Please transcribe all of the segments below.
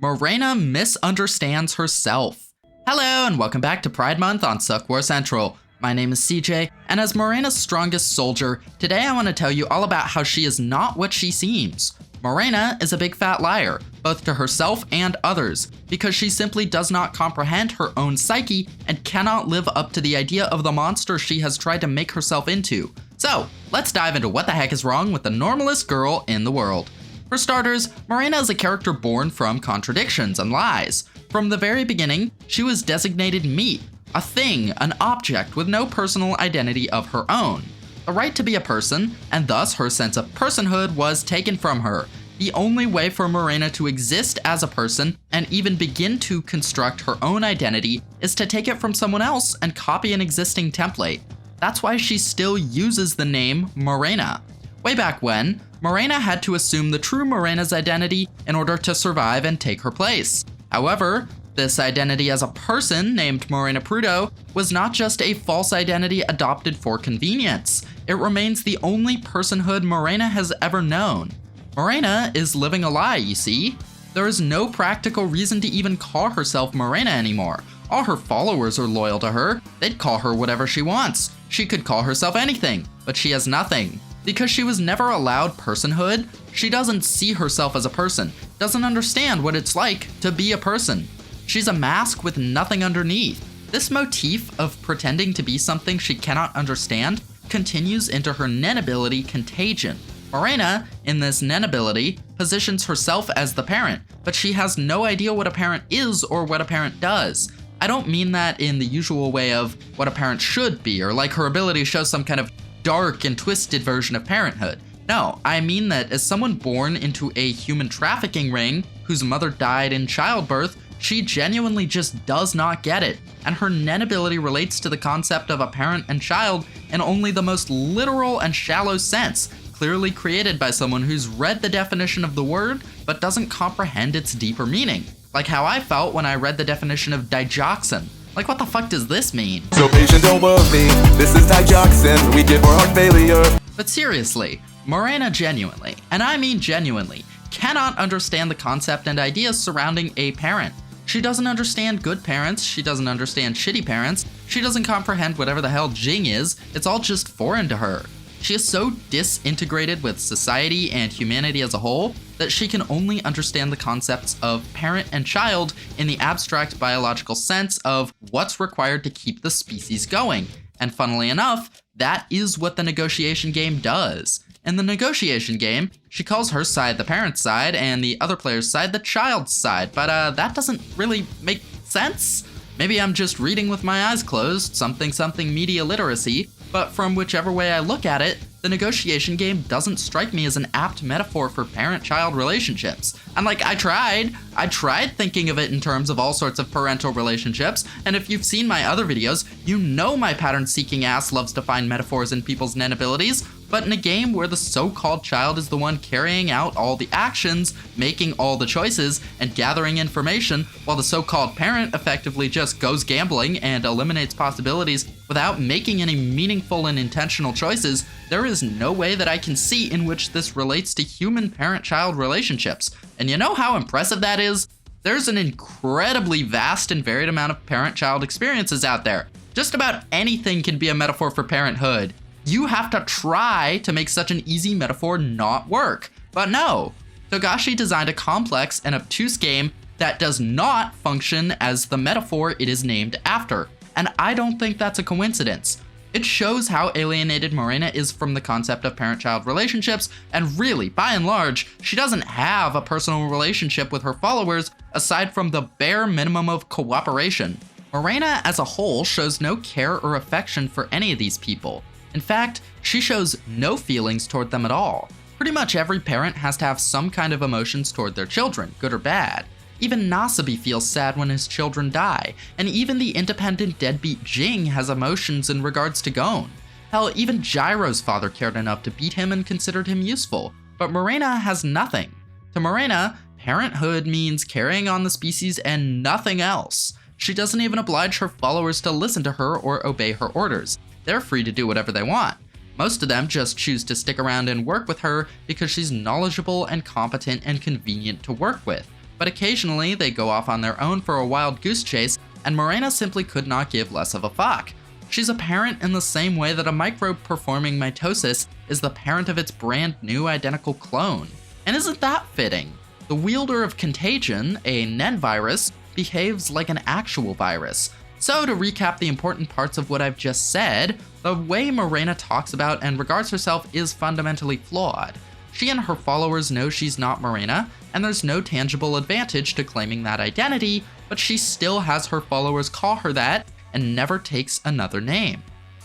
Morena misunderstands herself. Hello and welcome back to Pride Month on Suck War Central. My name is CJ, and as Morena's strongest soldier, today I want to tell you all about how she is not what she seems. Morena is a big fat liar, both to herself and others, because she simply does not comprehend her own psyche and cannot live up to the idea of the monster she has tried to make herself into. So, let's dive into what the heck is wrong with the normalest girl in the world. For starters, Morena is a character born from contradictions and lies. From the very beginning, she was designated meat, a thing, an object with no personal identity of her own. The right to be a person, and thus her sense of personhood, was taken from her. The only way for Morena to exist as a person and even begin to construct her own identity is to take it from someone else and copy an existing template. That's why she still uses the name Morena. Way back when, Morena had to assume the true Morena's identity in order to survive and take her place. However, this identity as a person named Morena Prudo was not just a false identity adopted for convenience. It remains the only personhood Morena has ever known. Morena is living a lie, you see. There is no practical reason to even call herself Morena anymore. All her followers are loyal to her. They'd call her whatever she wants. She could call herself anything, but she has nothing. Because she was never allowed personhood, she doesn't see herself as a person, doesn't understand what it's like to be a person. She's a mask with nothing underneath. This motif of pretending to be something she cannot understand continues into her nen ability, Contagion. Morena, in this nen ability, positions herself as the parent, but she has no idea what a parent is or what a parent does. I don't mean that in the usual way of what a parent should be, or like her ability shows some kind of dark and twisted version of parenthood. No, I mean that as someone born into a human trafficking ring whose mother died in childbirth, she genuinely just does not get it, and her nen ability relates to the concept of a parent and child in only the most literal and shallow sense, clearly created by someone who's read the definition of the word but doesn't comprehend its deeper meaning. Like how I felt when I read the definition of digoxin. Like, what the fuck does this mean? So patient, don't worry, this is digoxin, we give for heart failure. But seriously, Morena genuinely, and I mean genuinely, cannot understand the concept and ideas surrounding a parent. She doesn't understand good parents, she doesn't understand shitty parents, she doesn't comprehend whatever the hell Jing is, it's all just foreign to her. She is so disintegrated with society and humanity as a whole that she can only understand the concepts of parent and child in the abstract biological sense of what's required to keep the species going. And funnily enough, that is what the negotiation game does. In the negotiation game, she calls her side the parent's side and the other player's side the child's side, but that doesn't really make sense. Maybe I'm just reading with my eyes closed, something media literacy, but from whichever way I look at it, the negotiation game doesn't strike me as an apt metaphor for parent-child relationships. And like, I tried thinking of it in terms of all sorts of parental relationships, and if you've seen my other videos, you know my pattern-seeking ass loves to find metaphors in people's nen abilities, but in a game where the so-called child is the one carrying out all the actions, making all the choices, and gathering information, while the so-called parent effectively just goes gambling and eliminates possibilities without making any meaningful and intentional choices, there is no way that I can see in which this relates to human parent-child relationships. And you know how impressive that is? There's an incredibly vast and varied amount of parent-child experiences out there. Just about anything can be a metaphor for parenthood. You have to try to make such an easy metaphor not work. But no, Togashi designed a complex and obtuse game that does not function as the metaphor it is named after. And I don't think that's a coincidence. It shows how alienated Morena is from the concept of parent-child relationships, and really, by and large, she doesn't have a personal relationship with her followers aside from the bare minimum of cooperation. Morena as a whole shows no care or affection for any of these people. In fact, she shows no feelings toward them at all. Pretty much every parent has to have some kind of emotions toward their children, good or bad. Even Nasabi feels sad when his children die, and even the independent deadbeat Jing has emotions in regards to Gon. Hell, even Gyro's father cared enough to beat him and considered him useful, but Morena has nothing. To Morena, parenthood means carrying on the species and nothing else. She doesn't even oblige her followers to listen to her or obey her orders. They're free to do whatever they want. Most of them just choose to stick around and work with her because she's knowledgeable and competent and convenient to work with. but occasionally they go off on their own for a wild goose chase, and Morena simply could not give less of a fuck. She's a parent in the same way that a microbe performing mitosis is the parent of its brand new identical clone. And isn't that fitting? The wielder of Contagion, a Nen virus, behaves like an actual virus. So to recap the important parts of what I've just said, the way Morena talks about and regards herself is fundamentally flawed. She and her followers know she's not Morena, and there's no tangible advantage to claiming that identity, but she still has her followers call her that and never takes another name.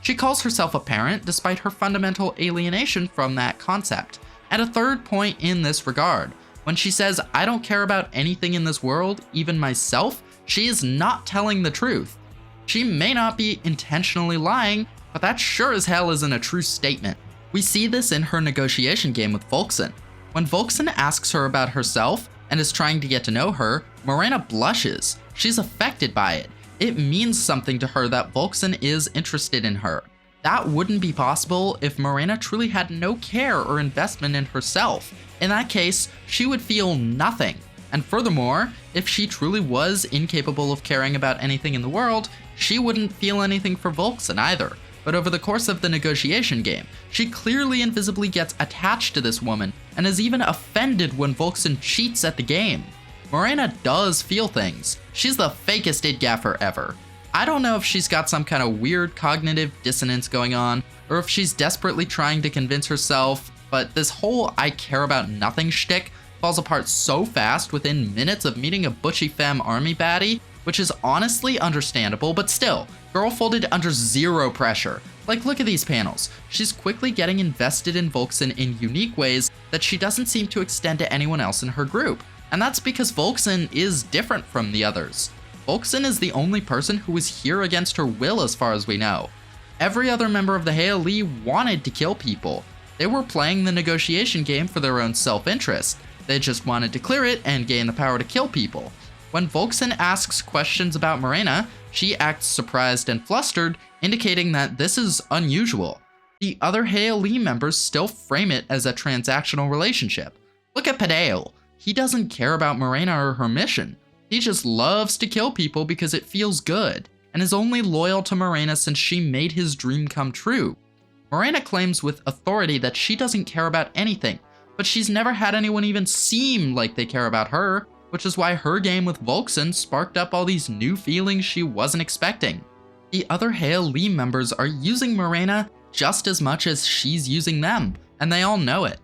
She calls herself a parent despite her fundamental alienation from that concept. And a third point in this regard, when she says, "I don't care about anything in this world, even myself," she is not telling the truth. She may not be intentionally lying, but that sure as hell isn't a true statement. We see this in her negotiation game with Volksen. When Volksen asks her about herself and is trying to get to know her, Morena blushes. She's affected by it. It means something to her that Volksen is interested in her. That wouldn't be possible if Morena truly had no care or investment in herself. In that case, she would feel nothing. And furthermore, if she truly was incapable of caring about anything in the world, she wouldn't feel anything for Volksen either. But over the course of the negotiation game, she clearly and visibly gets attached to this woman and is even offended when Volksen cheats at the game. Morena does feel things. She's the fakest idgaffer ever. I don't know if she's got some kind of weird cognitive dissonance going on, or if she's desperately trying to convince herself, but this whole I care about nothing shtick falls apart so fast within minutes of meeting a butchy femme army baddie, which is honestly understandable, but still, girl folded under zero pressure. Like, look at these panels. She's quickly getting invested in Volksen in unique ways that she doesn't seem to extend to anyone else in her group. And that's because Volksen is different from the others. Volksen is the only person who was here against her will as far as we know. Every other member of the Heili wanted to kill people. They were playing the negotiation game for their own self-interest. They just wanted to clear it and gain the power to kill people. When Volksen asks questions about Morena, she acts surprised and flustered, indicating that this is unusual. The other Heili members still frame it as a transactional relationship. Look at Padale. He doesn't care about Morena or her mission. He just loves to kill people because it feels good, and is only loyal to Morena since she made his dream come true. Morena claims with authority that she doesn't care about anything, but she's never had anyone even seem like they care about her, which is why her game with Volksen sparked up all these new feelings she wasn't expecting. The other Heili members are using Morena just as much as she's using them, and they all know it.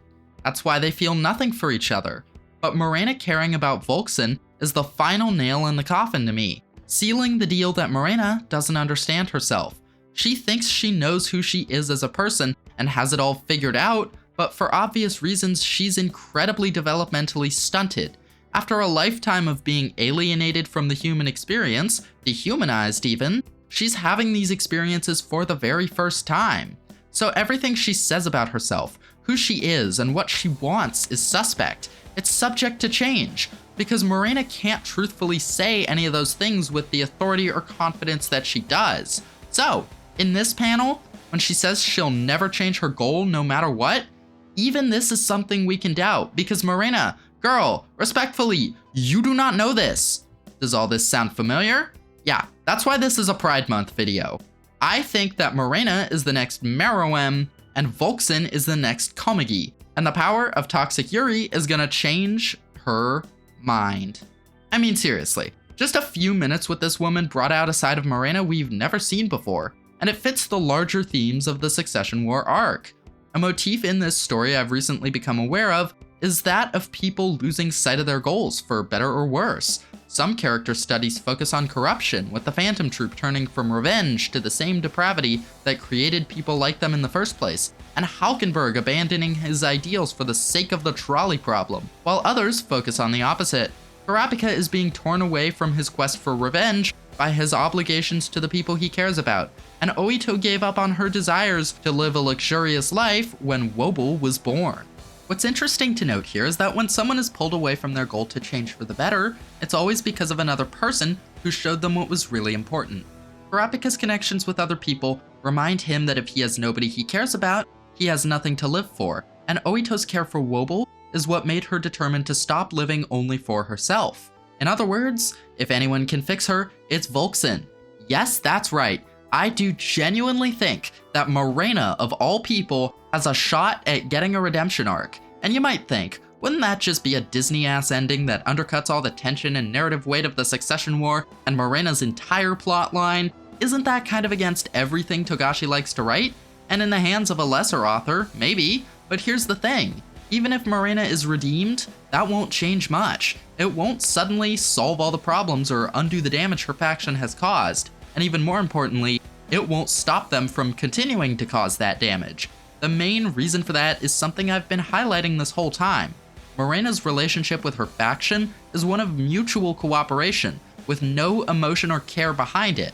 That's why they feel nothing for each other. But Morena caring about Volksen is the final nail in the coffin to me, sealing the deal that Morena doesn't understand herself. She thinks she knows who she is as a person and has it all figured out, but for obvious reasons she's incredibly developmentally stunted. After a lifetime of being alienated from the human experience, dehumanized even, she's having these experiences for the very first time. So everything she says about herself, who she is, and what she wants is suspect. It's subject to change, because Morena can't truthfully say any of those things with the authority or confidence that she does. So, in this panel, when she says she'll never change her goal no matter what, even this is something we can doubt, because Morena, girl, respectfully, you do not know this. Does all this sound familiar? Yeah, that's why this is a Pride Month video. I think that Morena is the next Meruem, and Volksen is the next Komagi, and the power of Toxic Yuri is gonna change her mind. I mean, seriously, just a few minutes with this woman brought out a side of Morena we've never seen before, and it fits the larger themes of the Succession War arc. A motif in this story I've recently become aware of is that of people losing sight of their goals, for better or worse. Some character studies focus on corruption, with the Phantom Troop turning from revenge to the same depravity that created people like them in the first place, and Halkenberg abandoning his ideals for the sake of the trolley problem, while others focus on the opposite. Kurapika is being torn away from his quest for revenge by his obligations to the people he cares about, and Oito gave up on her desires to live a luxurious life when Wobble was born. What's interesting to note here is that when someone is pulled away from their goal to change for the better, it's always because of another person who showed them what was really important. Kurapika's connections with other people remind him that if he has nobody he cares about, he has nothing to live for, and Oito's care for Wobble is what made her determined to stop living only for herself. In other words, if anyone can fix her, it's Volkson. Yes, that's right. I do genuinely think that Morena, of all people, has a shot at getting a redemption arc. And you might think, wouldn't that just be a Disney-ass ending that undercuts all the tension and narrative weight of the Succession War and Morena's entire plotline? Isn't that kind of against everything Togashi likes to write? And in the hands of a lesser author, maybe. But here's the thing. Even if Morena is redeemed, that won't change much. It won't suddenly solve all the problems or undo the damage her faction has caused. And even more importantly, it won't stop them from continuing to cause that damage. The main reason for that is something I've been highlighting this whole time. Morena's relationship with her faction is one of mutual cooperation, with no emotion or care behind it.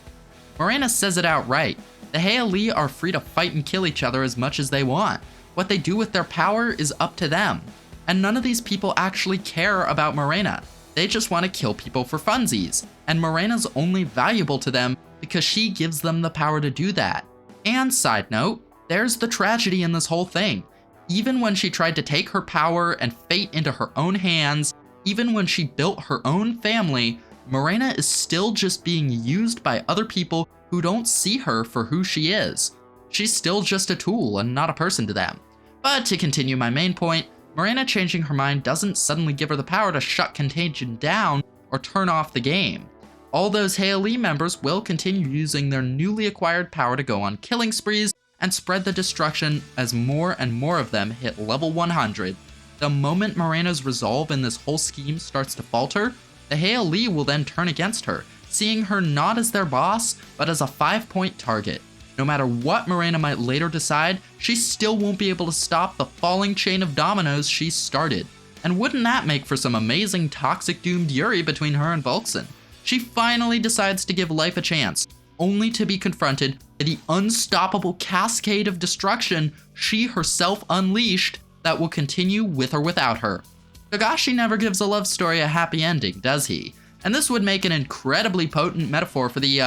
Morena says it outright. The Heili are free to fight and kill each other as much as they want. What they do with their power is up to them. And none of these people actually care about Morena. They just want to kill people for funsies. And Morena's only valuable to them because she gives them the power to do that. And side note, there's the tragedy in this whole thing. Even when she tried to take her power and fate into her own hands, even when she built her own family, Morena is still just being used by other people who don't see her for who she is. She's still just a tool and not a person to them. But to continue my main point, Morena changing her mind doesn't suddenly give her the power to shut Contagion down or turn off the game. All those Heili members will continue using their newly acquired power to go on killing sprees and spread the destruction as more and more of them hit level 100. The moment Morena's resolve in this whole scheme starts to falter, the Heili will then turn against her, seeing her not as their boss, but as a 5-point target. No matter what Morena might later decide, she still won't be able to stop the falling chain of dominoes she started. And wouldn't that make for some amazing toxic doomed Yuri between her and Volkson? She finally decides to give life a chance, only to be confronted by the unstoppable cascade of destruction she herself unleashed that will continue with or without her. Togashi never gives a love story a happy ending, does he? And this would make an incredibly potent metaphor for the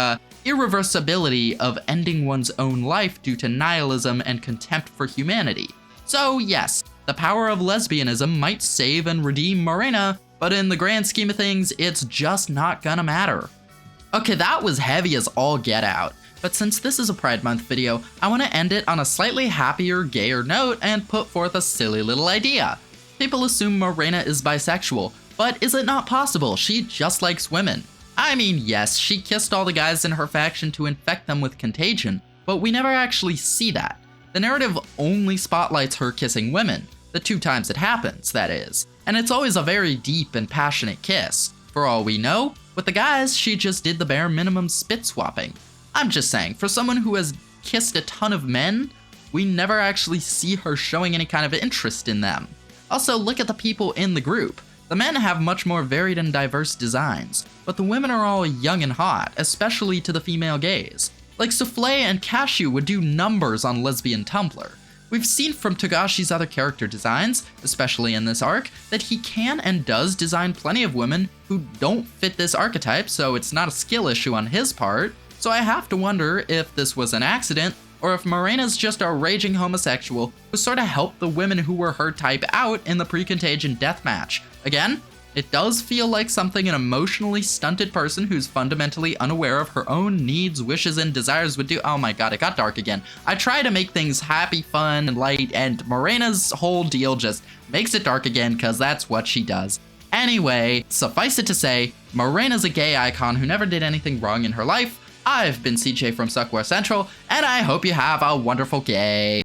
irreversibility of ending one's own life due to nihilism and contempt for humanity. So yes, the power of lesbianism might save and redeem Morena, but in the grand scheme of things, it's just not gonna matter. Okay, that was heavy as all get out, but since this is a Pride Month video, I want to end it on a slightly happier, gayer note and put forth a silly little idea. People assume Morena is bisexual, but is it not possible she just likes women? I mean, yes, she kissed all the guys in her faction to infect them with Contagion, but we never actually see that. The narrative only spotlights her kissing women, the 2 times it happens, that is, and it's always a very deep and passionate kiss. For all we know, with the guys, she just did the bare minimum spit swapping. I'm just saying, for someone who has kissed a ton of men, we never actually see her showing any kind of interest in them. Also, look at the people in the group. The men have much more varied and diverse designs, but the women are all young and hot, especially to the female gaze. Like Soufflé and Cashew would do numbers on lesbian Tumblr. We've seen from Togashi's other character designs, especially in this arc, that he can and does design plenty of women who don't fit this archetype, so it's not a skill issue on his part. So I have to wonder if this was an accident, or if Morena's just a raging homosexual who sort of helped the women who were her type out in the pre-Contagion deathmatch. Again, it does feel like something an emotionally stunted person who's fundamentally unaware of her own needs, wishes, and desires would do. Oh my god, it got dark again. I try to make things happy, fun, and light, and Morena's whole deal just makes it dark again because that's what she does. Anyway, suffice it to say, Morena's a gay icon who never did anything wrong in her life. I've been CJ from Suckware Central, and I hope you have a wonderful gay.